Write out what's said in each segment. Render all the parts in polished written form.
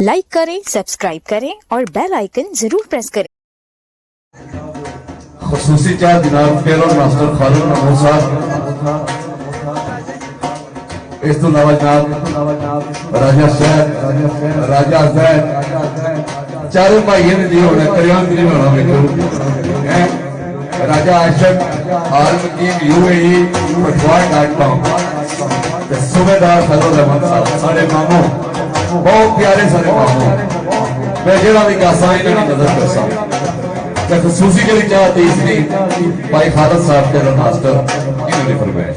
Like करें, subscribe करें और बेल आइकन जरूर प्रेस करें। खुसूसी चाह जनाब पेरोल मास्टर खालिद महमूद साहब, इस तो अलावा जनाब राजा शहर राजा जैद चारों भाइयों ने दी होना करियान भी नहीं होना मेरे राजा आशक आलमगीर यूएई पटवार.com सूबेदार फजल अहमद साहब सारे मामू बहुत प्यारे सारे मामू मैं जरा भी गासा इन्होंने मदद कर सकता खसूसी के लिए चाहती इसलिए भाई खालिद साहब के मास्टर इन्होंने फरमाया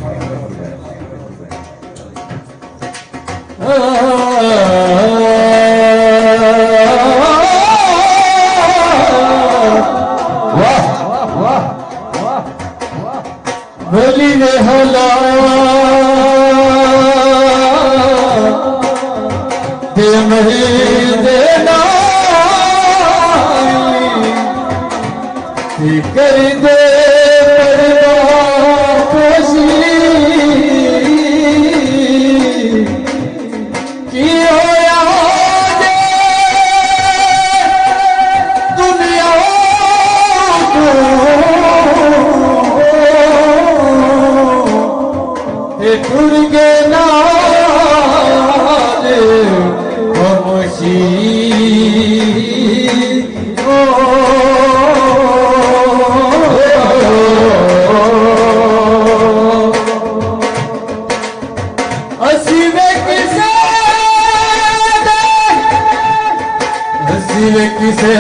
बोली ने हला दे मही देना कर दे खुशी की होया दे दुनिया दुर्गे नाल खामोशी किसे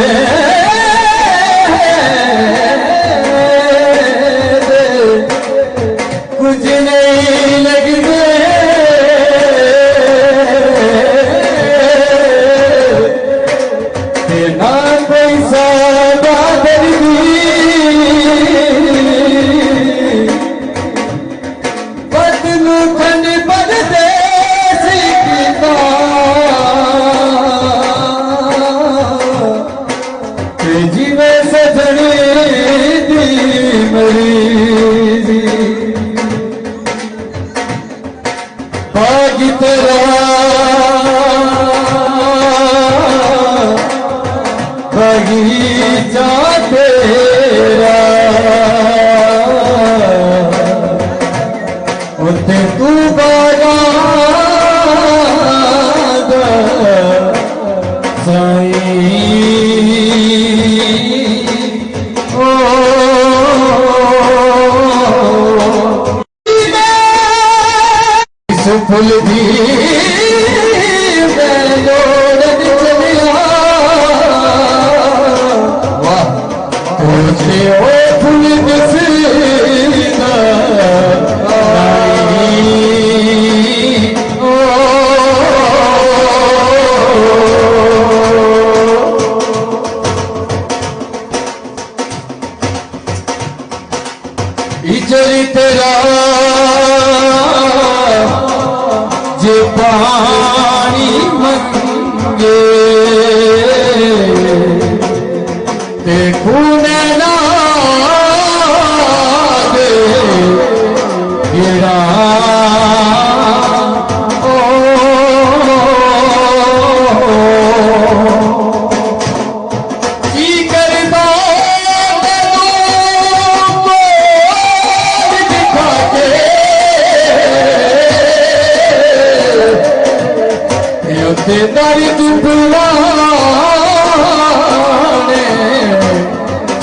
कुछ नहीं लगते ना पैसा बादल बदलू खन परदेश की जीवे सजने दी मरीजी बागी तेरा बगीचा तेरा उते तू बागाद साई फुल दी फुल इजरी तेरा जे पानी मंगे ते खूने ना दे गिरा दारी दुबलाने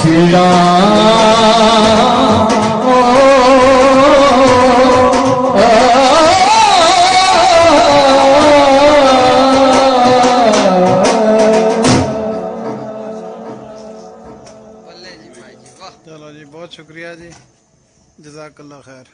खिला चलो जी बहुत शुक्रिया जी, जज़ाकल्लाह खैर।